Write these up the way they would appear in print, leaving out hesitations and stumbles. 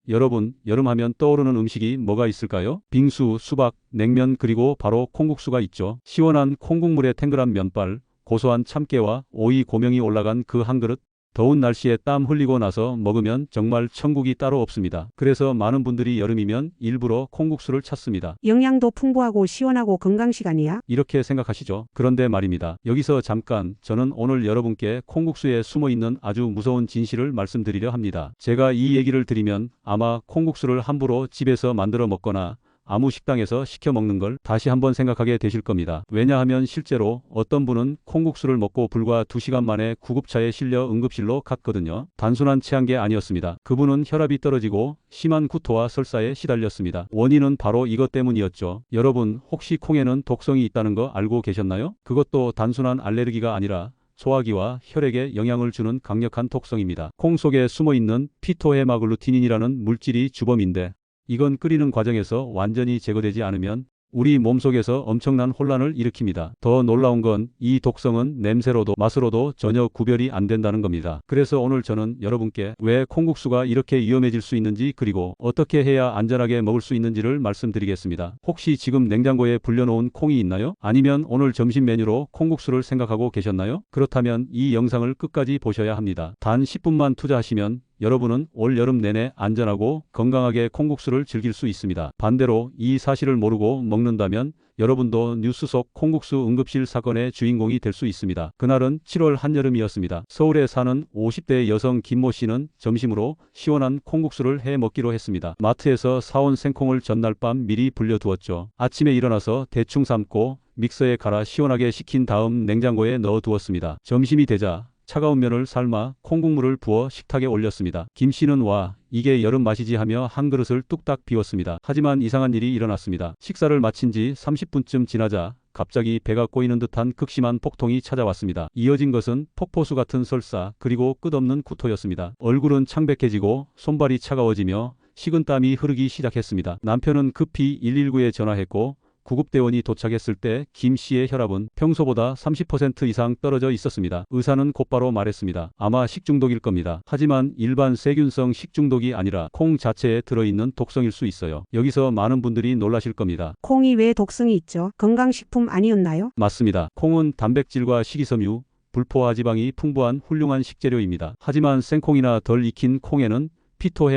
여러분, 여름하면 떠오르는 음식이 뭐가 있을까요? 빙수, 수박, 냉면 그리고 바로 콩국수가 있죠. 시원한 콩국물에 탱글한 면발, 고소한 참깨와 오이 고명이 올라간 그 한 그릇. 더운 날씨에 땀 흘리고 나서 먹으면 정말 천국이 따로 없습니다. 그래서 많은 분들이 여름이면 일부러 콩국수를 찾습니다. 영양도 풍부하고 시원하고 건강식 아니야? 이렇게 생각하시죠? 그런데 말입니다. 여기서 잠깐 저는 오늘 여러분께 콩국수에 숨어있는 아주 무서운 진실을 말씀드리려 합니다. 제가 이 얘기를 드리면 아마 콩국수를 함부로 집에서 만들어 먹거나 아무 식당에서 시켜 먹는 걸 다시 한번 생각하게 되실 겁니다. 왜냐하면 실제로 어떤 분은 콩국수를 먹고 불과 2시간 만에 구급차에 실려 응급실로 갔거든요. 단순한 체한 게 아니었습니다. 그분은 혈압이 떨어지고 심한 구토와 설사에 시달렸습니다. 원인은 바로 이것 때문이었죠. 여러분, 혹시 콩에는 독성이 있다는 거 알고 계셨나요? 그것도 단순한 알레르기가 아니라 소화기와 혈액에 영향을 주는 강력한 독성입니다. 콩 속에 숨어있는 피토헤마글루티닌이라는 물질이 주범인데 이건 끓이는 과정에서 완전히 제거되지 않으면 우리 몸속에서 엄청난 혼란을 일으킵니다. 더 놀라운 건 이 독성은 냄새로도 맛으로도 전혀 구별이 안 된다는 겁니다. 그래서 오늘 저는 여러분께 왜 콩국수가 이렇게 위험해질 수 있는지 그리고 어떻게 해야 안전하게 먹을 수 있는지를 말씀드리겠습니다. 혹시 지금 냉장고에 불려놓은 콩이 있나요? 아니면 오늘 점심 메뉴로 콩국수를 생각하고 계셨나요? 그렇다면 이 영상을 끝까지 보셔야 합니다. 단 10분만 투자하시면 여러분은 올 여름 내내 안전하고 건강하게 콩국수를 즐길 수 있습니다. 반대로 이 사실을 모르고 먹는다면 여러분도 뉴스 속 콩국수 응급실 사건의 주인공이 될 수 있습니다. 그날은 7월 한여름이었습니다. 서울에 사는 50대 여성 김모 씨는 점심으로 시원한 콩국수를 해 먹기로 했습니다. 마트에서 사온 생콩을 전날 밤 미리 불려두었죠. 아침에 일어나서 대충 삶고 믹서에 갈아 시원하게 식힌 다음 냉장고에 넣어두었습니다. 점심이 되자 차가운 면을 삶아 콩국물을 부어 식탁에 올렸습니다. 김 씨는 와, 이게 여름 맛이지 하며 한 그릇을 뚝딱 비웠습니다. 하지만 이상한 일이 일어났습니다. 식사를 마친 지 30분쯤 지나자 갑자기 배가 꼬이는 듯한 극심한 폭통이 찾아왔습니다. 이어진 것은 폭포수 같은 설사 그리고 끝없는 구토였습니다. 얼굴은 창백해지고 손발이 차가워지며 식은땀이 흐르기 시작했습니다. 남편은 급히 119에 전화했고 구급대원이 도착했을 때 김 씨의 혈압은 평소보다 30% 이상 떨어져 있었습니다. 의사는 곧바로 말했습니다. 아마 식중독일 겁니다. 하지만 일반 세균성 식중독이 아니라 콩 자체에 들어있는 독성일 수 있어요. 여기서 많은 분들이 놀라실 겁니다. 콩이 왜 독성이 있죠? 건강식품 아니었나요? 맞습니다. 콩은 단백질과 식이섬유, 불포화 지방이 풍부한 훌륭한 식재료입니다. 하지만 생콩이나 덜 익힌 콩에는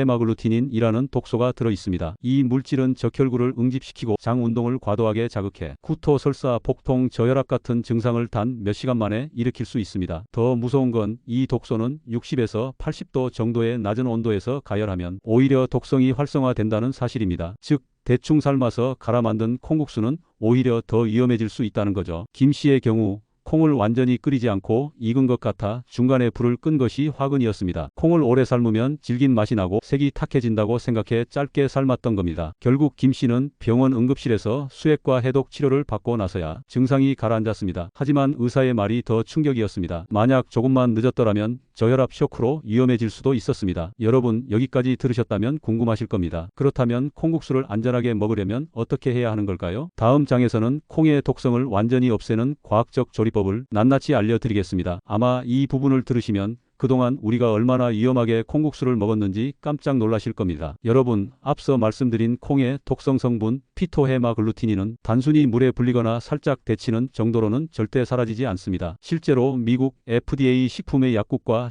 피토헤마글루티닌이라는 독소가 들어있습니다. 이 물질은 적혈구를 응집시키고 장 운동을 과도하게 자극해 구토, 설사, 복통, 저혈압 같은 증상을 단 몇 시간 만에 일으킬 수 있습니다. 더 무서운 건 이 독소는 60에서 80도 정도의 낮은 온도에서 가열하면 오히려 독성이 활성화된다는 사실입니다. 즉, 대충 삶아서 갈아 만든 콩국수는 오히려 더 위험해질 수 있다는 거죠. 김 씨의 경우 콩을 완전히 끓이지 않고 익은 것 같아 중간에 불을 끈 것이 화근이었습니다. 콩을 오래 삶으면 질긴 맛이 나고 색이 탁해진다고 생각해 짧게 삶았던 겁니다. 결국 김 씨는 병원 응급실에서 수액과 해독 치료를 받고 나서야 증상이 가라앉았습니다. 하지만 의사의 말이 더 충격이었습니다. 만약 조금만 늦었더라면 저혈압 쇼크로 위험해질 수도 있었습니다. 여러분, 여기까지 들으셨다면 궁금하실 겁니다. 그렇다면 콩국수를 안전하게 먹으려면 어떻게 해야 하는 걸까요? 다음 장에서는 콩의 독성을 완전히 없애는 과학적 조리법을 낱낱이 알려드리겠습니다. 아마 이 부분을 들으시면 그동안 우리가 얼마나 위험하게 콩국수를 먹었는지 깜짝 놀라실 겁니다. 여러분, 앞서 말씀드린 콩의 독성 성분 피토헤마글루티닌은 단순히 물에 불리거나 살짝 데치는 정도로는 절대 사라지지 않습니다. 실제로 미국 FDA 식품의 약국과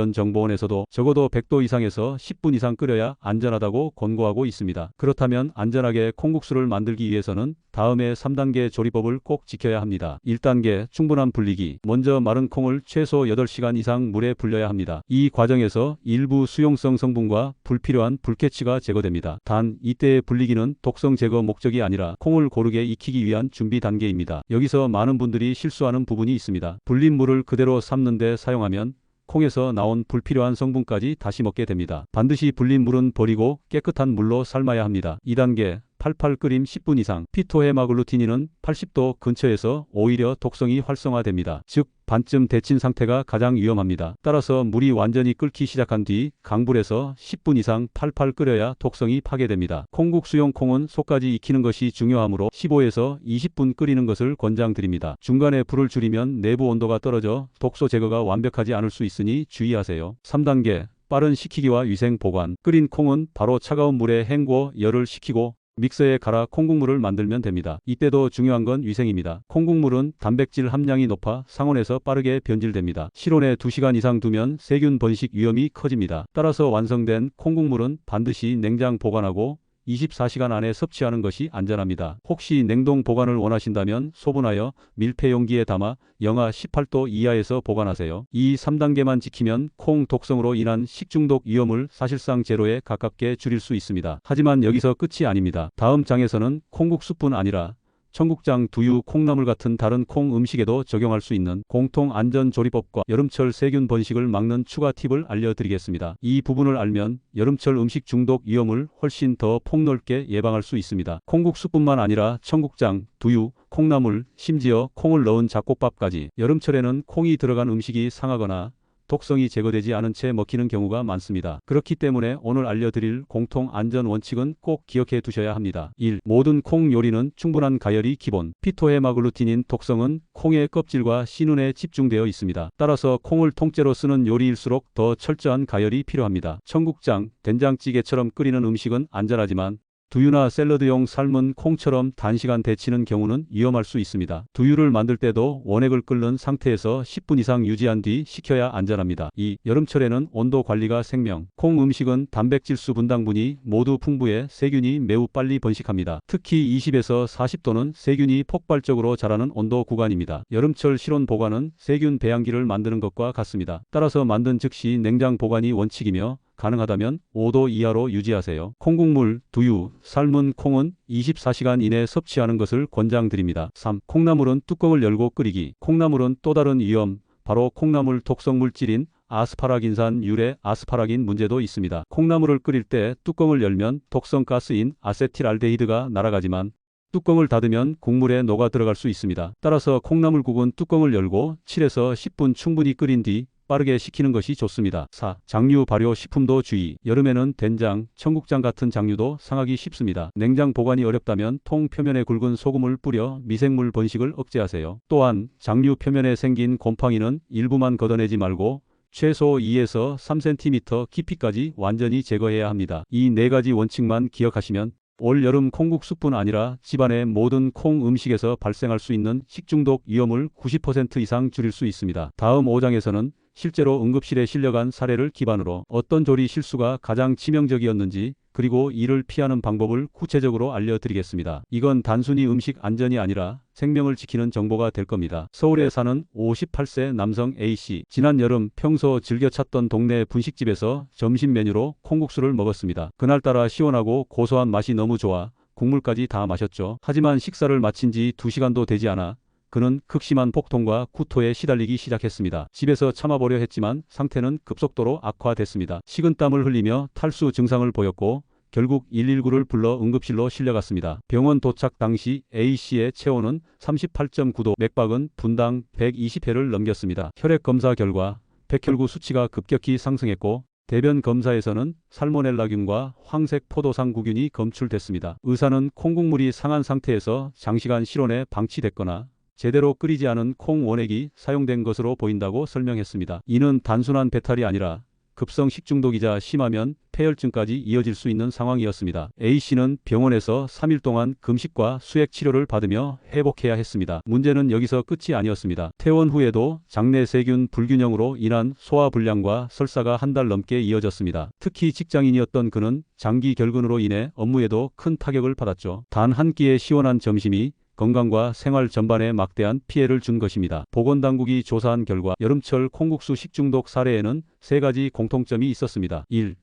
식품안전정보원에서도 적어도 100도 이상에서 10분 이상 끓여야 안전하다고 권고하고 있습니다. 그렇다면 안전하게 콩국수를 만들기 위해서는 다음의 3단계 조리법을 꼭 지켜야 합니다. 1단계 충분한 불리기. 먼저 마른 콩을 최소 8시간 이상 물에 불려야 합니다. 이 과정에서 일부 수용성 성분과 불필요한 불쾌치가 제거됩니다. 단 이때의 불리기는 독성 제거 목적이 아니라 콩을 고르게 익히기 위한 준비 단계입니다. 여기서 많은 분들이 실수하는 부분이 있습니다. 불린 물을 그대로 삶는 데 사용하면 콩에서 나온 불필요한 성분까지 다시 먹게 됩니다. 반드시 불린 물은 버리고 깨끗한 물로 삶아야 합니다. 2단계 팔팔 끓임 10분 이상. 피토헤마글루티닌은 80도 근처에서 오히려 독성이 활성화됩니다. 즉, 반쯤 데친 상태가 가장 위험합니다. 따라서 물이 완전히 끓기 시작한 뒤 강불에서 10분 이상 팔팔 끓여야 독성이 파괴됩니다. 콩국수용 콩은 속까지 익히는 것이 중요하므로 15에서 20분 끓이는 것을 권장드립니다. 중간에 불을 줄이면 내부 온도가 떨어져 독소 제거가 완벽하지 않을 수 있으니 주의하세요. 3단계 빠른 식히기와 위생 보관. 끓인 콩은 바로 차가운 물에 헹궈 열을 식히고 믹서에 갈아 콩국물을 만들면 됩니다. 이때도 중요한 건 위생입니다. 콩국물은 단백질 함량이 높아 상온에서 빠르게 변질됩니다. 실온에 2시간 이상 두면 세균 번식 위험이 커집니다. 따라서 완성된 콩국물은 반드시 냉장 보관하고 24시간 안에 섭취하는 것이 안전합니다. 혹시 냉동 보관을 원하신다면 소분하여 밀폐 용기에 담아 영하 18도 이하에서 보관하세요. 이 3단계만 지키면 콩 독성으로 인한 식중독 위험을 사실상 제로에 가깝게 줄일 수 있습니다. 하지만 여기서 끝이 아닙니다. 다음 장에서는 콩국수뿐 아니라 청국장, 두유, 콩나물 같은 다른 콩 음식에도 적용할 수 있는 공통 안전 조리법과 여름철 세균 번식을 막는 추가 팁을 알려드리겠습니다. 이 부분을 알면 여름철 음식 중독 위험을 훨씬 더 폭넓게 예방할 수 있습니다. 콩국수뿐만 아니라 청국장, 두유, 콩나물, 심지어 콩을 넣은 잡곡밥까지 여름철에는 콩이 들어간 음식이 상하거나 독성이 제거되지 않은 채 먹히는 경우가 많습니다. 그렇기 때문에 오늘 알려드릴 공통 안전 원칙은 꼭 기억해 두셔야 합니다. 1. 모든 콩 요리는 충분한 가열이 기본. 피토헤마글루틴인 독성은 콩의 껍질과 씨눈에 집중되어 있습니다. 따라서 콩을 통째로 쓰는 요리일수록 더 철저한 가열이 필요합니다. 청국장, 된장찌개처럼 끓이는 음식은 안전하지만 두유나 샐러드용 삶은 콩처럼 단시간 데치는 경우는 위험할 수 있습니다. 두유를 만들 때도 원액을 끓는 상태에서 10분 이상 유지한 뒤 식혀야 안전합니다. 2. 여름철에는 온도 관리가 생명. 콩 음식은 단백질수 분당분이 모두 풍부해 세균이 매우 빨리 번식합니다. 특히 20에서 40도는 세균이 폭발적으로 자라는 온도 구간입니다. 여름철 실온 보관은 세균 배양기를 만드는 것과 같습니다. 따라서 만든 즉시 냉장 보관이 원칙이며 가능하다면 5도 이하로 유지하세요. 콩국물, 두유, 삶은 콩은 24시간 이내 섭취하는 것을 권장드립니다. 3. 콩나물은 뚜껑을 열고 끓이기. 콩나물은 또 다른 위험, 바로 콩나물 독성 물질인 아스파라긴산 유래 아스파라긴 문제도 있습니다. 콩나물을 끓일 때 뚜껑을 열면 독성 가스인 아세틸알데히드가 날아가지만 뚜껑을 닫으면 국물에 녹아 들어갈 수 있습니다. 따라서 콩나물국은 뚜껑을 열고 7에서 10분 충분히 끓인 뒤 빠르게 식히는 것이 좋습니다. 4. 장류 발효 식품도 주의. 여름에는 된장, 청국장 같은 장류도 상하기 쉽습니다. 냉장 보관이 어렵다면 통 표면에 굵은 소금을 뿌려 미생물 번식을 억제하세요. 또한 장류 표면에 생긴 곰팡이는 일부만 걷어내지 말고 최소 2에서 3cm 깊이까지 완전히 제거해야 합니다. 이 4가지 원칙만 기억하시면 올 여름 콩국수뿐 아니라 집안의 모든 콩 음식에서 발생할 수 있는 식중독 위험을 90% 이상 줄일 수 있습니다. 다음 5장에서는 실제로 응급실에 실려간 사례를 기반으로 어떤 조리 실수가 가장 치명적이었는지 그리고 이를 피하는 방법을 구체적으로 알려드리겠습니다. 이건 단순히 음식 안전이 아니라 생명을 지키는 정보가 될 겁니다. 서울에 사는 58세 남성 A씨. 지난 여름 평소 즐겨 찾던 동네 분식집에서 점심 메뉴로 콩국수를 먹었습니다. 그날따라 시원하고 고소한 맛이 너무 좋아 국물까지 다 마셨죠. 하지만 식사를 마친 지 2시간도 되지 않아 그는 극심한 복통과 구토에 시달리기 시작했습니다. 집에서 참아보려 했지만 상태는 급속도로 악화됐습니다. 식은땀을 흘리며 탈수 증상을 보였고 결국 119를 불러 응급실로 실려갔습니다. 병원 도착 당시 A씨의 체온은 38.9도, 맥박은 분당 120회를 넘겼습니다. 혈액 검사 결과 백혈구 수치가 급격히 상승했고 대변 검사에서는 살모넬라균과 황색 포도상구균이 검출됐습니다. 의사는 콩국물이 상한 상태에서 장시간 실온에 방치됐거나 제대로 끓이지 않은 콩 원액이 사용된 것으로 보인다고 설명했습니다. 이는 단순한 배탈이 아니라 급성 식중독이자 심하면 폐혈증까지 이어질 수 있는 상황이었습니다. A씨는 병원에서 3일 동안 금식과 수액 치료를 받으며 회복해야 했습니다. 문제는 여기서 끝이 아니었습니다. 퇴원 후에도 장내 세균 불균형으로 인한 소화불량과 설사가 한 달 넘게 이어졌습니다. 특히 직장인이었던 그는 장기 결근으로 인해 업무에도 큰 타격을 받았죠. 단 한 끼의 시원한 점심이 건강과 생활 전반에 막대한 피해를 준 것입니다. 보건당국이 조사한 결과 여름철 콩국수 식중독 사례에는 3가지 공통점이 있었습니다. 1.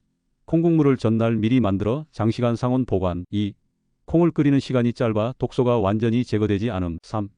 콩국물을 전날 미리 만들어 장시간 상온 보관. 2. 콩을 끓이는 시간이 짧아 독소가 완전히 제거되지 않음. 3.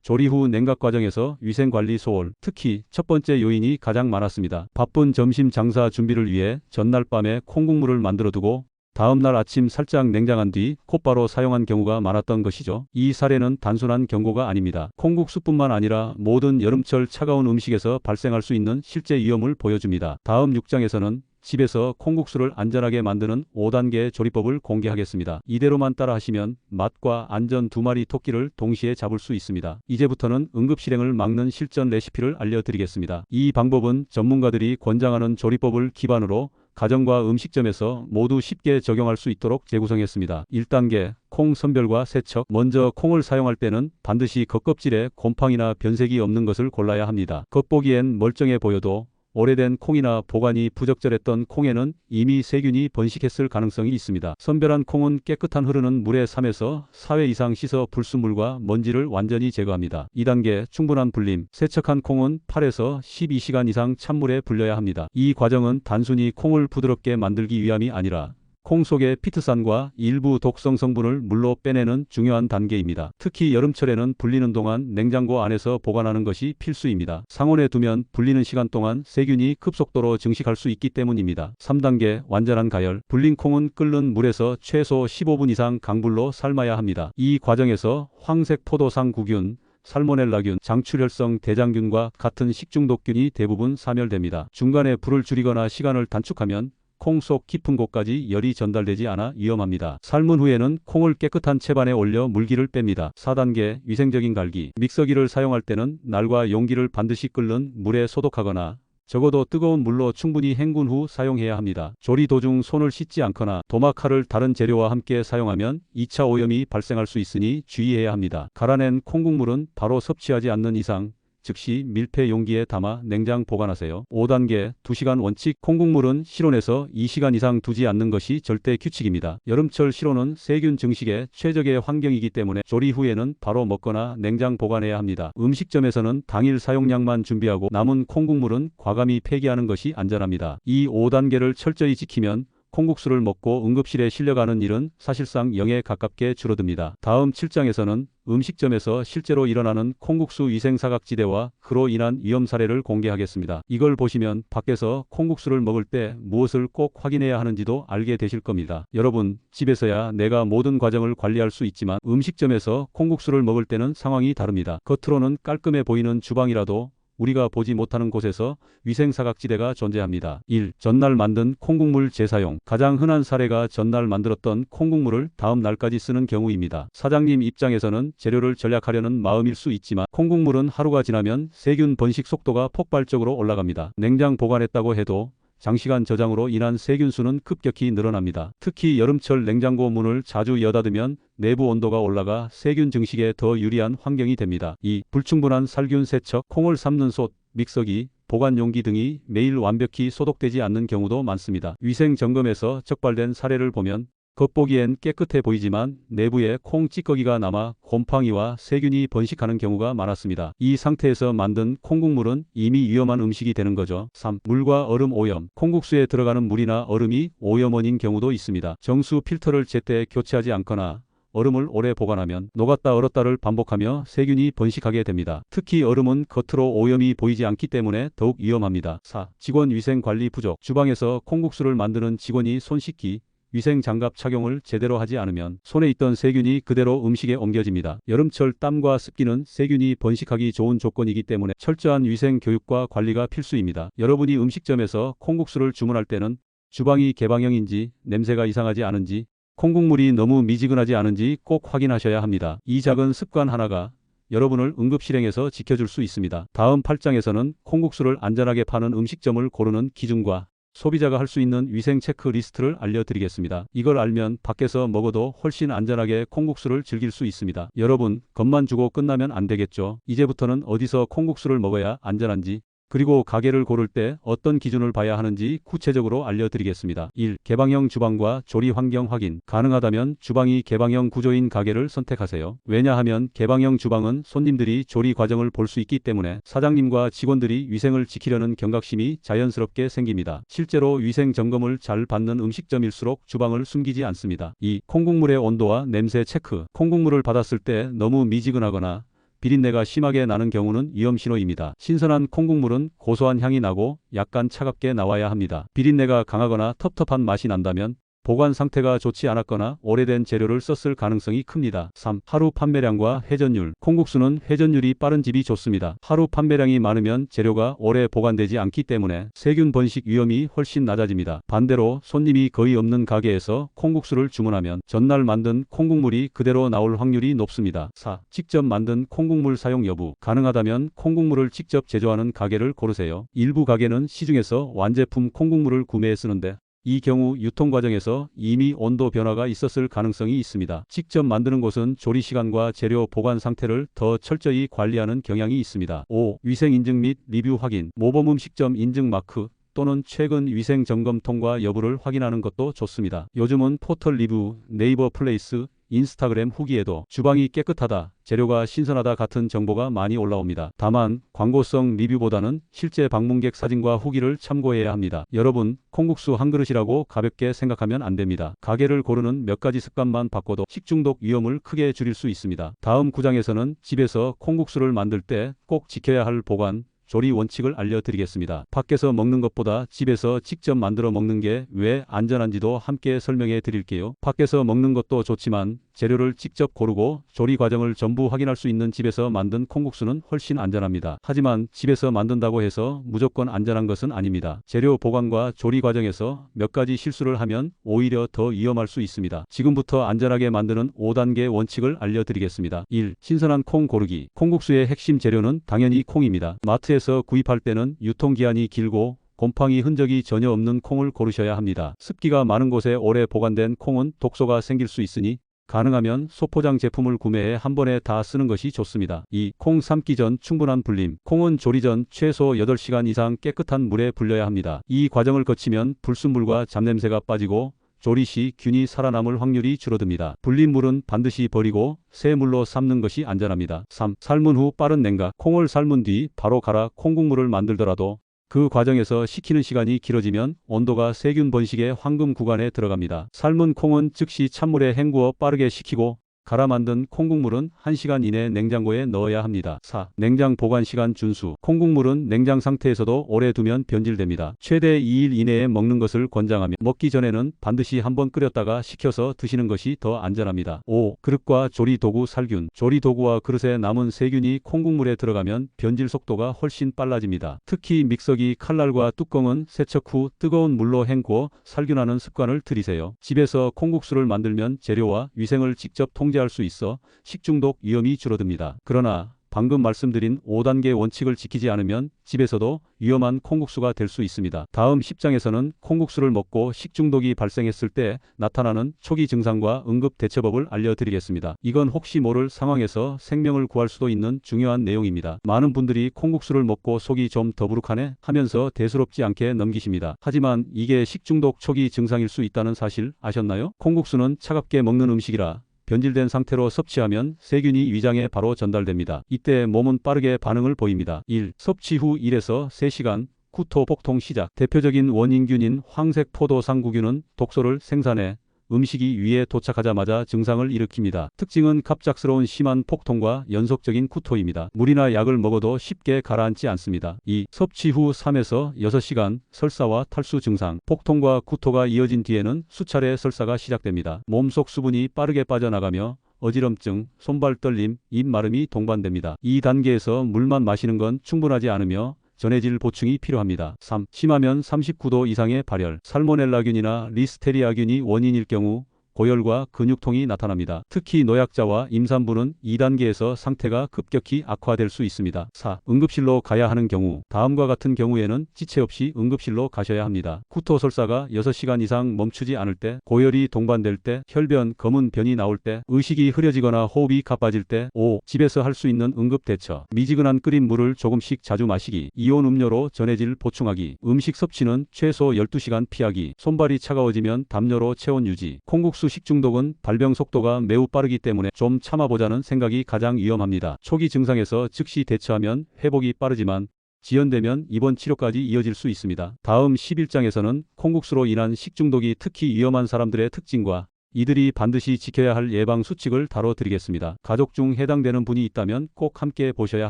조리 후 냉각 과정에서 위생관리 소홀. 특히 첫 번째 요인이 가장 많았습니다. 바쁜 점심 장사 준비를 위해 전날 밤에 콩국물을 만들어 두고 다음날 아침 살짝 냉장한 뒤 곧바로 사용한 경우가 많았던 것이죠. 이 사례는 단순한 경고가 아닙니다. 콩국수뿐만 아니라 모든 여름철 차가운 음식에서 발생할 수 있는 실제 위험을 보여줍니다. 다음 6장에서는 집에서 콩국수를 안전하게 만드는 5단계 조리법을 공개하겠습니다. 이대로만 따라하시면 맛과 안전 두 마리 토끼를 동시에 잡을 수 있습니다. 이제부터는 응급실행을 막는 실전 레시피를 알려드리겠습니다. 이 방법은 전문가들이 권장하는 조리법을 기반으로 가정과 음식점에서 모두 쉽게 적용할 수 있도록 재구성했습니다. 1단계 콩 선별과 세척. 먼저 콩을 사용할 때는 반드시 겉껍질에 곰팡이나 변색이 없는 것을 골라야 합니다. 겉보기엔 멀쩡해 보여도 오래된 콩이나 보관이 부적절했던 콩에는 이미 세균이 번식했을 가능성이 있습니다. 선별한 콩은 깨끗한 흐르는 물에 3에서 4회 이상 씻어 불순물과 먼지를 완전히 제거합니다. 2단계 충분한 불림. 세척한 콩은 8에서 12시간 이상 찬물에 불려야 합니다. 이 과정은 단순히 콩을 부드럽게 만들기 위함이 아니라 콩 속의 피트산과 일부 독성 성분을 물로 빼내는 중요한 단계입니다. 특히 여름철에는 불리는 동안 냉장고 안에서 보관하는 것이 필수입니다. 상온에 두면 불리는 시간 동안 세균이 급속도로 증식할 수 있기 때문입니다. 3단계 완전한 가열. 불린 콩은 끓는 물에서 최소 15분 이상 강불로 삶아야 합니다. 이 과정에서 황색 포도상 구균, 살모넬라균, 장출혈성 대장균과 같은 식중독균이 대부분 사멸됩니다. 중간에 불을 줄이거나 시간을 단축하면 콩 속 깊은 곳까지 열이 전달되지 않아 위험합니다. 삶은 후에는 콩을 깨끗한 채반에 올려 물기를 뺍니다. 4단계 위생적인 갈기. 믹서기를 사용할 때는 날과 용기를 반드시 끓는 물에 소독하거나 적어도 뜨거운 물로 충분히 헹군 후 사용해야 합니다. 조리 도중 손을 씻지 않거나 도마칼을 다른 재료와 함께 사용하면 2차 오염이 발생할 수 있으니 주의해야 합니다. 갈아낸 콩국물은 바로 섭취하지 않는 이상 즉시 밀폐 용기에 담아 냉장 보관하세요. 5단계 2시간 원칙. 콩국물은 실온에서 2시간 이상 두지 않는 것이 절대 규칙입니다. 여름철 실온은 세균 증식에 최적의 환경이기 때문에 조리 후에는 바로 먹거나 냉장 보관해야 합니다. 음식점에서는 당일 사용량만 준비하고 남은 콩국물은 과감히 폐기하는 것이 안전합니다. 이 5단계를 철저히 지키면 콩국수를 먹고 응급실에 실려가는 일은 사실상 0에 가깝게 줄어듭니다. 다음 7장에서는 음식점에서 실제로 일어나는 콩국수 위생사각지대와 그로 인한 위험 사례를 공개하겠습니다. 이걸 보시면 밖에서 콩국수를 먹을 때 무엇을 꼭 확인해야 하는지도 알게 되실 겁니다. 여러분, 집에서야 내가 모든 과정을 관리할 수 있지만 음식점에서 콩국수를 먹을 때는 상황이 다릅니다. 겉으로는 깔끔해 보이는 주방이라도 우리가 보지 못하는 곳에서 위생사각지대가 존재합니다. 1. 전날 만든 콩국물 재사용. 가장 흔한 사례가 전날 만들었던 콩국물을 다음 날까지 쓰는 경우입니다. 사장님 입장에서는 재료를 절약하려는 마음일 수 있지만 콩국물은 하루가 지나면 세균 번식 속도가 폭발적으로 올라갑니다. 냉장 보관했다고 해도 장시간 저장으로 인한 세균수는 급격히 늘어납니다. 특히 여름철 냉장고 문을 자주 여닫으면 내부 온도가 올라가 세균 증식에 더 유리한 환경이 됩니다. 2. 불충분한 살균 세척. 콩을 삶는 솥, 믹서기, 보관 용기 등이 매일 완벽히 소독되지 않는 경우도 많습니다. 위생 점검에서 적발된 사례를 보면 겉보기엔 깨끗해 보이지만 내부에 콩 찌꺼기가 남아 곰팡이와 세균이 번식하는 경우가 많았습니다. 이 상태에서 만든 콩국물은 이미 위험한 음식이 되는 거죠. 3. 물과 얼음 오염. 콩국수에 들어가는 물이나 얼음이 오염원인 경우도 있습니다. 정수 필터를 제때 교체하지 않거나 얼음을 오래 보관하면 녹았다 얼었다를 반복하며 세균이 번식하게 됩니다. 특히 얼음은 겉으로 오염이 보이지 않기 때문에 더욱 위험합니다. 4. 직원 위생 관리 부족. 주방에서 콩국수를 만드는 직원이 손 씻기, 위생 장갑 착용을 제대로 하지 않으면 손에 있던 세균이 그대로 음식에 옮겨집니다. 여름철 땀과 습기는 세균이 번식하기 좋은 조건이기 때문에 철저한 위생 교육과 관리가 필수입니다. 여러분이 음식점에서 콩국수를 주문할 때는 주방이 개방형인지 냄새가 이상하지 않은지 콩국물이 너무 미지근하지 않은지 꼭 확인하셔야 합니다. 이 작은 습관 하나가 여러분을 응급실행에서 지켜줄 수 있습니다. 다음 8장에서는 콩국수를 안전하게 파는 음식점을 고르는 기준과 소비자가 할 수 있는 위생 체크리스트를 알려드리겠습니다. 이걸 알면 밖에서 먹어도 훨씬 안전하게 콩국수를 즐길 수 있습니다. 여러분, 겁만 주고 끝나면 안 되겠죠. 이제부터는 어디서 콩국수를 먹어야 안전한지, 그리고 가게를 고를 때 어떤 기준을 봐야 하는지 구체적으로 알려드리겠습니다. 1. 개방형 주방과 조리 환경 확인. 가능하다면 주방이 개방형 구조인 가게를 선택하세요. 왜냐하면 개방형 주방은 손님들이 조리 과정을 볼 수 있기 때문에 사장님과 직원들이 위생을 지키려는 경각심이 자연스럽게 생깁니다. 실제로 위생 점검을 잘 받는 음식점일수록 주방을 숨기지 않습니다. 2. 콩국물의 온도와 냄새 체크. 콩국물을 받았을 때 너무 미지근하거나 비린내가 심하게 나는 경우는 위험 신호입니다. 신선한 콩국물은 고소한 향이 나고 약간 차갑게 나와야 합니다. 비린내가 강하거나 텁텁한 맛이 난다면 보관 상태가 좋지 않았거나 오래된 재료를 썼을 가능성이 큽니다. 3. 하루 판매량과 회전율. 콩국수는 회전율이 빠른 집이 좋습니다. 하루 판매량이 많으면 재료가 오래 보관되지 않기 때문에 세균 번식 위험이 훨씬 낮아집니다. 반대로 손님이 거의 없는 가게에서 콩국수를 주문하면 전날 만든 콩국물이 그대로 나올 확률이 높습니다. 4. 직접 만든 콩국물 사용 여부. 가능하다면 콩국물을 직접 제조하는 가게를 고르세요. 일부 가게는 시중에서 완제품 콩국물을 구매해 쓰는데 이 경우 유통 과정에서 이미 온도 변화가 있었을 가능성이 있습니다. 직접 만드는 곳은 조리 시간과 재료 보관 상태를 더 철저히 관리하는 경향이 있습니다. 5. 위생 인증 및 리뷰 확인. 모범 음식점 인증 마크 또는 최근 위생 점검 통과 여부를 확인하는 것도 좋습니다. 요즘은 포털 리뷰, 네이버 플레이스, 인스타그램 후기에도 주방이 깨끗하다, 재료가 신선하다 같은 정보가 많이 올라옵니다. 다만 광고성 리뷰보다는 실제 방문객 사진과 후기를 참고해야 합니다. 여러분, 콩국수 한 그릇이라고 가볍게 생각하면 안 됩니다. 가게를 고르는 몇 가지 습관만 바꿔도 식중독 위험을 크게 줄일 수 있습니다. 다음 구장에서는 집에서 콩국수를 만들 때 꼭 지켜야 할 보관, 조리 원칙을 알려드리겠습니다. 밖에서 먹는 것보다 집에서 직접 만들어 먹는 게 왜 안전한지도 함께 설명해 드릴게요. 밖에서 먹는 것도 좋지만 재료를 직접 고르고 조리 과정을 전부 확인할 수 있는 집에서 만든 콩국수는 훨씬 안전합니다. 하지만 집에서 만든다고 해서 무조건 안전한 것은 아닙니다. 재료 보관과 조리 과정에서 몇 가지 실수를 하면 오히려 더 위험할 수 있습니다. 지금부터 안전하게 만드는 5단계 원칙을 알려드리겠습니다. 1. 신선한 콩 고르기. 콩국수의 핵심 재료는 당연히 콩입니다. 마트에서 구입할 때는 유통기한이 길고 곰팡이 흔적이 전혀 없는 콩을 고르셔야 합니다. 습기가 많은 곳에 오래 보관된 콩은 독소가 생길 수 있으니 가능하면 소포장 제품을 구매해 한 번에 다 쓰는 것이 좋습니다. 2. 콩 삶기 전 충분한 불림. 콩은 조리 전 최소 8시간 이상 깨끗한 물에 불려야 합니다. 이 과정을 거치면 불순물과 잡냄새가 빠지고 조리 시 균이 살아남을 확률이 줄어듭니다. 불린 물은 반드시 버리고 새 물로 삶는 것이 안전합니다. 3. 삶은 후 빠른 냉각. 콩을 삶은 뒤 바로 갈아 콩국물을 만들더라도 그 과정에서 식히는 시간이 길어지면 온도가 세균 번식의 황금 구간에 들어갑니다. 삶은 콩은 즉시 찬물에 헹구어 빠르게 식히고 갈아 만든 콩국물은 1시간 이내 냉장고에 넣어야 합니다. 4. 냉장 보관 시간 준수. 콩국물은 냉장 상태에서도 오래 두면 변질됩니다. 최대 2일 이내에 먹는 것을 권장하며 먹기 전에는 반드시 한번 끓였다가 식혀서 드시는 것이 더 안전합니다. 5. 그릇과 조리 도구 살균. 조리 도구와 그릇에 남은 세균이 콩국물에 들어가면 변질 속도가 훨씬 빨라집니다. 특히 믹서기 칼날과 뚜껑은 세척 후 뜨거운 물로 헹구어 살균하는 습관을 들이세요. 집에서 콩국수를 만들면 재료와 위생을 직접 통제할 수 있어 식중독 위험이 줄어듭니다. 그러나 방금 말씀드린 5단계 원칙을 지키지 않으면 집에서도 위험한 콩국수가 될 수 있습니다. 다음 10장에서는 콩국수를 먹고 식중독이 발생했을 때 나타나는 초기 증상과 응급 대처법을 알려드리겠습니다. 이건 혹시 모를 상황에서 생명을 구할 수도 있는 중요한 내용입니다. 많은 분들이 콩국수를 먹고 속이 좀 더부룩하네 하면서 대수롭지 않게 넘기십니다. 하지만 이게 식중독 초기 증상일 수 있다는 사실 아셨나요? 콩국수는 차갑게 먹는 음식이라 변질된 상태로 섭취하면 세균이 위장에 바로 전달됩니다. 이때 몸은 빠르게 반응을 보입니다. 1. 섭취 후 1에서 3시간 구토 복통 시작. 대표적인 원인균인 황색 포도상구균은 독소를 생산해 음식이 위에 도착하자마자 증상을 일으킵니다. 특징은 갑작스러운 심한 폭통과 연속적인 구토입니다. 물이나 약을 먹어도 쉽게 가라앉지 않습니다. 2. 섭취 후 3에서 6시간 설사와 탈수 증상. 폭통과 구토가 이어진 뒤에는 수차례 설사가 시작됩니다. 몸속 수분이 빠르게 빠져나가며 어지럼증, 손발 떨림, 입 마름이 동반됩니다. 이 단계에서 물만 마시는 건 충분하지 않으며 전해질 보충이 필요합니다. 3. 심하면 39도 이상의 발열. 살모넬라균이나 리스테리아균이 원인일 경우 고열과 근육통이 나타납니다. 특히 노약자와 임산부는 2단계에서 상태가 급격히 악화될 수 있습니다. 4. 응급실로 가야 하는 경우. 다음과 같은 경우에는 지체 없이 응급실로 가셔야 합니다. 구토 설사가 6시간 이상 멈추지 않을 때, 고열이 동반될 때, 혈변, 검은 변이 나올 때, 의식이 흐려지거나 호흡이 가빠질 때. 5. 집에서 할 수 있는 응급 대처. 미지근한 끓인 물을 조금씩 자주 마시기. 이온 음료로 전해질 보충하기. 음식 섭취는 최소 12시간 피하기. 손발이 차가워지면 담요로 체온 유지. 콩국수 식중독은 발병 속도가 매우 빠르기 때문에 좀 참아보자는 생각이 가장 위험합니다. 초기 증상에서 즉시 대처하면 회복이 빠르지만 지연되면 입원 치료까지 이어질 수 있습니다. 다음 11장에서는 콩국수로 인한 식중독이 특히 위험한 사람들의 특징과 이들이 반드시 지켜야 할 예방 수칙을 다뤄드리겠습니다. 가족 중 해당되는 분이 있다면 꼭 함께 보셔야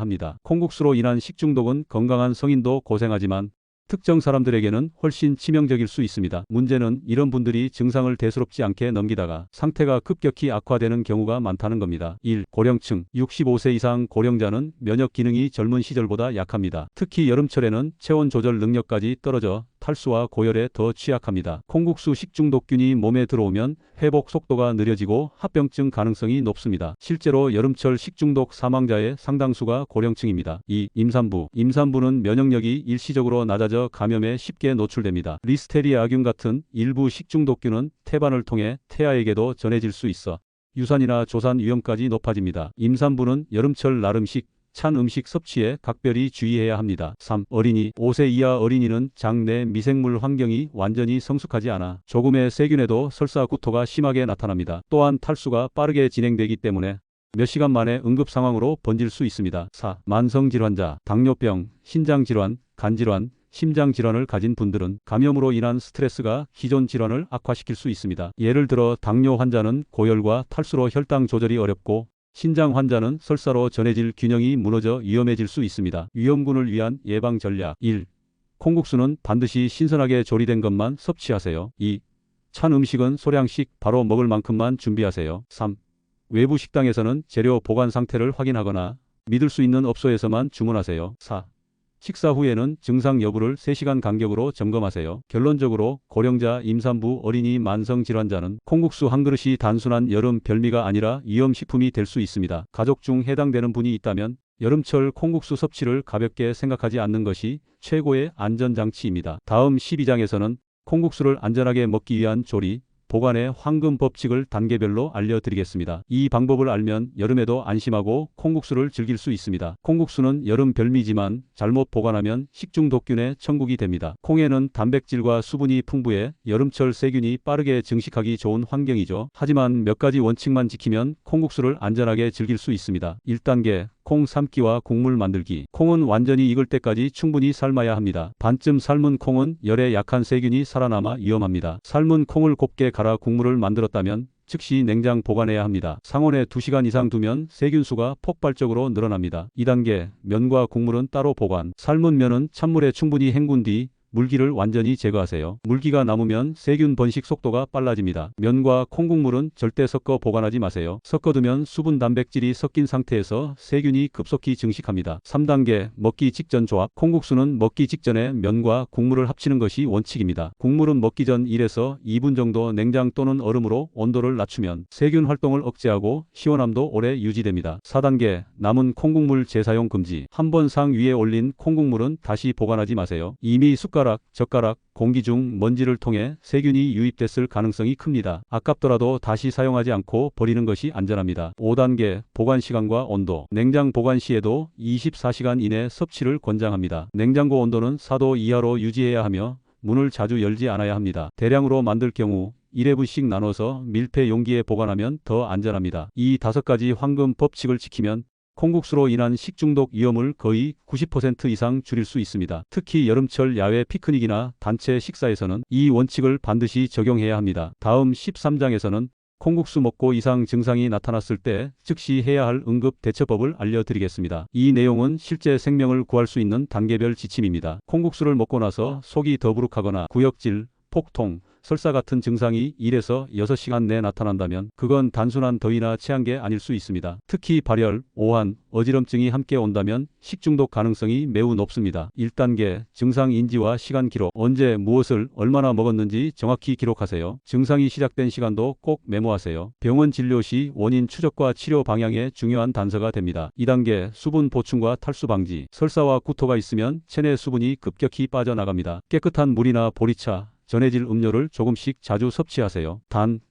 합니다. 콩국수로 인한 식중독은 건강한 성인도 고생하지만 특정 사람들에게는 훨씬 치명적일 수 있습니다. 문제는 이런 분들이 증상을 대수롭지 않게 넘기다가 상태가 급격히 악화되는 경우가 많다는 겁니다. 1. 고령층 65세 이상 고령자는 면역 기능이 젊은 시절보다 약합니다. 특히 여름철에는 체온 조절 능력까지 떨어져 탈수와 고열에 더 취약합니다. 콩국수 식중독균이 몸에 들어오면 회복 속도가 느려지고 합병증 가능성이 높습니다. 실제로 여름철 식중독 사망자의 상당수가 고령층입니다. 2. 임산부 임산부는 면역력이 일시적으로 낮아져 감염에 쉽게 노출됩니다. 리스테리아균 같은 일부 식중독균은 태반을 통해 태아에게도 전해질 수 있어 유산이나 조산 위험까지 높아집니다. 임산부는 여름철 나름식 찬 음식 섭취에 각별히 주의해야 합니다. 3. 어린이 5세 이하 어린이는 장 내 미생물 환경이 완전히 성숙하지 않아 조금의 세균에도 설사 구토가 심하게 나타납니다. 또한 탈수가 빠르게 진행되기 때문에 몇 시간 만에 응급 상황으로 번질 수 있습니다. 4. 만성질환자 당뇨병, 신장질환, 간질환, 심장질환을 가진 분들은 감염으로 인한 스트레스가 기존 질환을 악화시킬 수 있습니다. 예를 들어 당뇨 환자는 고열과 탈수로 혈당 조절이 어렵고 신장 환자는 설사로 전해질 균형이 무너져 위험해질 수 있습니다. 위험군을 위한 예방 전략 1. 콩국수는 반드시 신선하게 조리된 것만 섭취하세요. 2. 찬 음식은 소량씩 바로 먹을 만큼만 준비하세요. 3. 외부 식당에서는 재료 보관 상태를 확인하거나 믿을 수 있는 업소에서만 주문하세요. 4. 식사 후에는 증상 여부를 3시간 간격으로 점검하세요. 결론적으로 고령자, 임산부, 어린이, 만성질환자는 콩국수 한 그릇이 단순한 여름 별미가 아니라 위험식품이 될 수 있습니다. 가족 중 해당되는 분이 있다면 여름철 콩국수 섭취를 가볍게 생각하지 않는 것이 최고의 안전장치입니다. 다음 12장에서는 콩국수를 안전하게 먹기 위한 조리, 보관의 황금 법칙을 단계별로 알려드리겠습니다. 이 방법을 알면 여름에도 안심하고 콩국수를 즐길 수 있습니다. 콩국수는 여름 별미지만 잘못 보관하면 식중독균의 천국이 됩니다. 콩에는 단백질과 수분이 풍부해 여름철 세균이 빠르게 증식하기 좋은 환경이죠. 하지만 몇 가지 원칙만 지키면 콩국수를 안전하게 즐길 수 있습니다. 1단계 콩 삶기와 국물 만들기. 콩은 완전히 익을 때까지 충분히 삶아야 합니다. 반쯤 삶은 콩은 열에 약한 세균이 살아남아 위험합니다. 삶은 콩을 곱게 갈아 국물을 만들었다면 즉시 냉장 보관해야 합니다. 상온에 2시간 이상 두면 세균수가 폭발적으로 늘어납니다. 2단계 면과 국물은 따로 보관. 삶은 면은 찬물에 충분히 헹군 뒤 물기를 완전히 제거하세요. 물기가 남으면 세균 번식 속도가 빨라집니다. 면과 콩국물은 절대 섞어 보관하지 마세요. 섞어두면 수분 단백질이 섞인 상태에서 세균이 급속히 증식합니다. 3단계 먹기 직전 조합. 콩국수는 먹기 직전에 면과 국물을 합치는 것이 원칙입니다. 국물은 먹기 전 1에서 2분 정도 냉장 또는 얼음으로 온도를 낮추면 세균 활동을 억제하고 시원함도 오래 유지됩니다. 4단계 남은 콩국물 재사용 금지. 한 번 상 위에 올린 콩국물은 다시 보관하지 마세요. 이미 숟가락, 젓가락, 공기 중 먼지를 통해 세균이 유입됐을 가능성이 큽니다. 아깝더라도 다시 사용하지 않고 버리는 것이 안전합니다. 5단계 보관 시간과 온도. 냉장 보관 시에도 24시간 이내 섭취를 권장합니다. 냉장고 온도는 4도 이하로 유지해야 하며 문을 자주 열지 않아야 합니다. 대량으로 만들 경우 1회분씩 나눠서 밀폐 용기에 보관하면 더 안전합니다. 이 5가지 황금 법칙을 지키면 콩국수로 인한 식중독 위험을 거의 90% 이상 줄일 수 있습니다. 특히 여름철 야외 피크닉이나 단체 식사에서는 이 원칙을 반드시 적용해야 합니다. 다음 13장에서는 콩국수 먹고 이상 증상이 나타났을 때 즉시 해야 할 응급 대처법을 알려드리겠습니다. 이 내용은 실제 생명을 구할 수 있는 단계별 지침입니다. 콩국수를 먹고 나서 속이 더부룩하거나 구역질, 폭통, 설사 같은 증상이 1에서 6시간 내에 나타난다면 그건 단순한 더위나 체한계 아닐 수 있습니다. 특히 발열, 오한, 어지럼증이 함께 온다면 식중독 가능성이 매우 높습니다. 1단계 증상 인지와 시간 기록. 언제 무엇을 얼마나 먹었는지 정확히 기록하세요. 증상이 시작된 시간도 꼭 메모하세요. 병원 진료 시 원인 추적과 치료 방향에 중요한 단서가 됩니다. 2단계 수분 보충과 탈수 방지. 설사와 구토가 있으면 체내 수분이 급격히 빠져나갑니다. 깨끗한 물이나 보리차, 전해질 음료를 조금씩 자주 섭취하세요.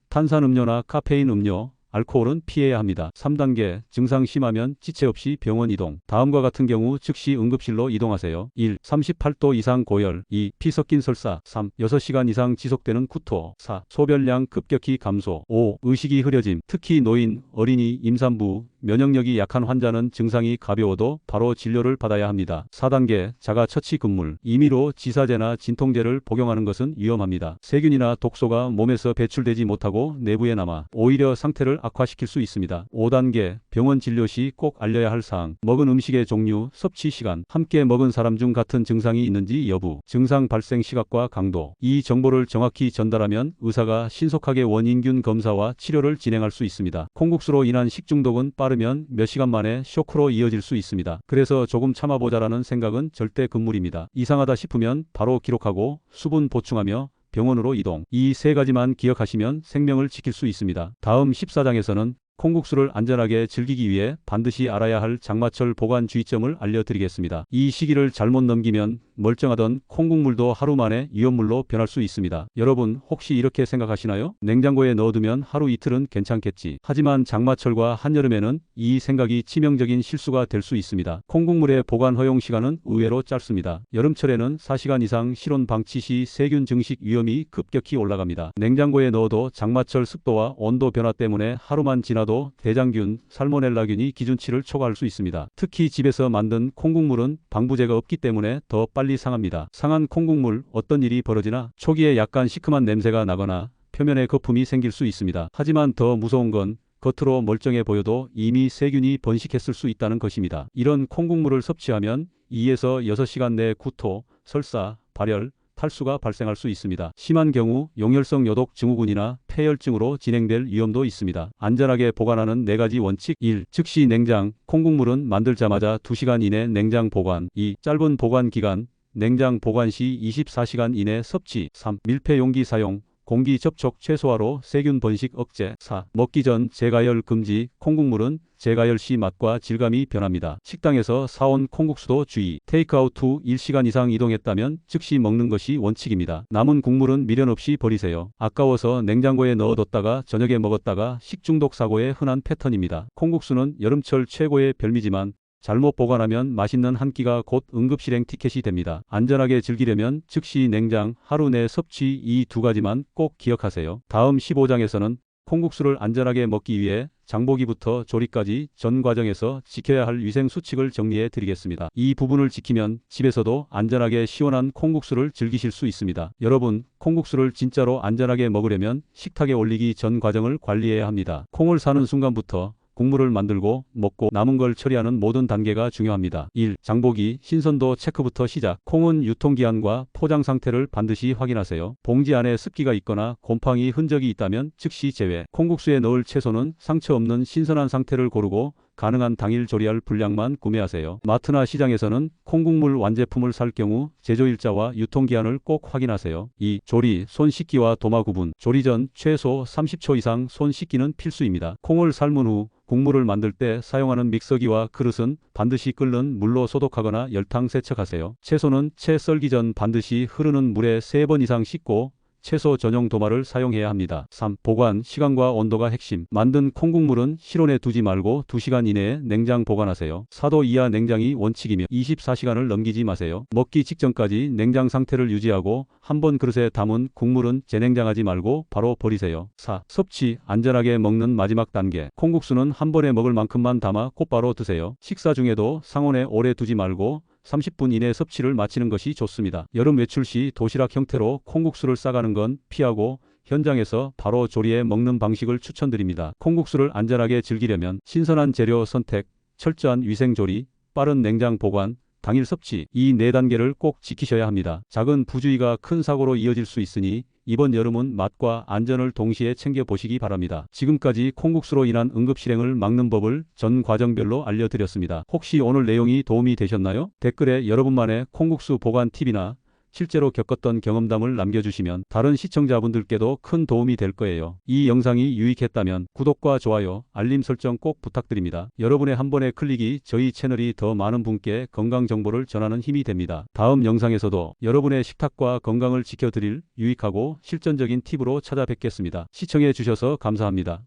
탄산음료나 카페인 음료, 알코올은 피해야 합니다. 3단계 증상 심하면 지체 없이 병원 이동. 다음과 같은 경우 즉시 응급실로 이동하세요. 1. 38도 이상 고열. 2. 피 섞인 설사. 3. 6시간 이상 지속되는 구토. 4. 소변량 급격히 감소. 5. 의식이 흐려짐. 특히 노인, 어린이, 임산부, 면역력이 약한 환자는 증상이 가벼워도 바로 진료를 받아야 합니다. 4단계 자가처치 금물. 임의로 지사제나 진통제를 복용하는 것은 위험합니다. 세균이나 독소가 몸에서 배출되지 못하고 내부에 남아 오히려 상태를 악화시킬 수 있습니다. 5단계 병원 진료 시 꼭 알려야 할 사항. 먹은 음식의 종류, 섭취 시간, 함께 먹은 사람 중 같은 증상이 있는지 여부, 증상 발생 시각과 강도. 이 정보를 정확히 전달하면 의사가 신속하게 원인균 검사와 치료를 진행할 수 있습니다. 콩국수로 인한 식중독은 빠르면 몇 시간 만에 쇼크로 이어질 수 있습니다. 그래서 조금 참아보자라는 생각은 절대 금물입니다. 이상하다 싶으면 바로 기록하고 수분 보충하며 병원으로 이동. 이 세 가지만 기억하시면 생명을 지킬 수 있습니다. 다음 14장에서는 콩국수를 안전하게 즐기기 위해 반드시 알아야 할 장마철 보관 주의점을 알려드리겠습니다. 이 시기를 잘못 넘기면 멀쩡하던 콩국물도 하루 만에 위험물로 변할 수 있습니다. 여러분 혹시 이렇게 생각하시나요? 냉장고에 넣어두면 하루 이틀은 괜찮겠지. 하지만 장마철과 한여름에는 이 생각이 치명적인 실수가 될 수 있습니다. 콩국물의 보관 허용 시간은 의외로 짧습니다. 여름철에는 4시간 이상 실온 방치 시 세균 증식 위험이 급격히 올라갑니다. 냉장고에 넣어도 장마철 습도와 온도 변화 때문에 하루만 지나도 대장균, 살모넬라균이 기준치를 초과할 수 있습니다. 특히 집에서 만든 콩국물은 방부제가 없기 때문에 더 빨리 상합니다. 상한 콩국물 어떤 일이 벌어지나 초기에 약간 시큼한 냄새가 나거나 표면에 거품이 생길 수 있습니다. 하지만 더 무서운 건 겉으로 멀쩡해 보여도 이미 세균이 번식했을 수 있다는 것입니다. 이런 콩국물을 섭취하면 2에서 6시간 내에 구토, 설사, 발열, 탈수가 발생할 수 있습니다. 심한 경우 용혈성 요독 증후군이나 폐혈증으로 진행될 위험도 있습니다. 안전하게 보관하는 4가지 원칙. 1. 즉시 냉장. 콩국물은 만들자마자 2시간 이내 냉장 보관. 2. 짧은 보관 기간. 냉장 보관 시 24시간 이내 섭취. 3. 밀폐 용기 사용. 공기 접촉 최소화로 세균 번식 억제. 4. 먹기 전 재가열 금지. 콩국물은 재가열 시 맛과 질감이 변합니다. 식당에서 사온 콩국수도 주의. 테이크아웃 후 1시간 이상 이동했다면 즉시 먹는 것이 원칙입니다. 남은 국물은 미련 없이 버리세요. 아까워서 냉장고에 넣어뒀다가 저녁에 먹었다가 식중독 사고의 흔한 패턴입니다. 콩국수는 여름철 최고의 별미지만 잘못 보관하면 맛있는 한 끼가 곧 응급실행 티켓이 됩니다. 안전하게 즐기려면 즉시 냉장, 하루 내 섭취 이 2가지만 꼭 기억하세요. 다음 15장에서는 콩국수를 안전하게 먹기 위해 장보기부터 조리까지 전 과정에서 지켜야 할 위생 수칙을 정리해 드리겠습니다. 이 부분을 지키면 집에서도 안전하게 시원한 콩국수를 즐기실 수 있습니다. 여러분, 콩국수를 진짜로 안전하게 먹으려면 식탁에 올리기 전 과정을 관리해야 합니다. 콩을 사는 순간부터 국물을 만들고 먹고 남은 걸 처리하는 모든 단계가 중요합니다. 1. 장보기, 신선도 체크부터 시작. 콩은 유통기한과 포장 상태를 반드시 확인하세요. 봉지 안에 습기가 있거나 곰팡이 흔적이 있다면 즉시 제외. 콩국수에 넣을 채소는 상처 없는 신선한 상태를 고르고 가능한 당일 조리할 분량만 구매하세요. 마트나 시장에서는 콩국물 완제품을 살 경우 제조일자와 유통기한을 꼭 확인하세요. 2. 조리, 손 씻기와 도마 구분. 조리 전 최소 30초 이상 손 씻기는 필수입니다. 콩을 삶은 후 국물을 만들 때 사용하는 믹서기와 그릇은 반드시 끓는 물로 소독하거나 열탕 세척하세요. 채소는 채 썰기 전 반드시 흐르는 물에 3번 이상 씻고 채소 전용 도마를 사용해야 합니다. 3. 보관, 시간과 온도가 핵심. 만든 콩국물은 실온에 두지 말고 2시간 이내에 냉장 보관하세요. 4도 이하 냉장이 원칙이며 24시간을 넘기지 마세요. 먹기 직전까지 냉장 상태를 유지하고 한 번 그릇에 담은 국물은 재냉장하지 말고 바로 버리세요. 4. 섭취, 안전하게 먹는 마지막 단계. 콩국수는 한 번에 먹을 만큼만 담아 곧바로 드세요. 식사 중에도 상온에 오래 두지 말고 30분 이내 섭취를 마치는 것이 좋습니다. 여름 외출 시 도시락 형태로 콩국수를 싸가는 건 피하고 현장에서 바로 조리해 먹는 방식을 추천드립니다. 콩국수를 안전하게 즐기려면 신선한 재료 선택, 철저한 위생 조리, 빠른 냉장 보관, 당일 섭취 이 4단계를 꼭 지키셔야 합니다. 작은 부주의가 큰 사고로 이어질 수 있으니 이번 여름은 맛과 안전을 동시에 챙겨보시기 바랍니다. 지금까지 콩국수로 인한 응급실행을 막는 법을 전 과정별로 알려드렸습니다. 혹시 오늘 내용이 도움이 되셨나요? 댓글에 여러분만의 콩국수 보관 팁이나 실제로 겪었던 경험담을 남겨주시면 다른 시청자분들께도 큰 도움이 될 거예요. 이 영상이 유익했다면 구독과 좋아요, 알림 설정 꼭 부탁드립니다. 여러분의 한 번의 클릭이 저희 채널이 더 많은 분께 건강 정보를 전하는 힘이 됩니다. 다음 영상에서도 여러분의 식탁과 건강을 지켜드릴 유익하고 실전적인 팁으로 찾아뵙겠습니다. 시청해 주셔서 감사합니다.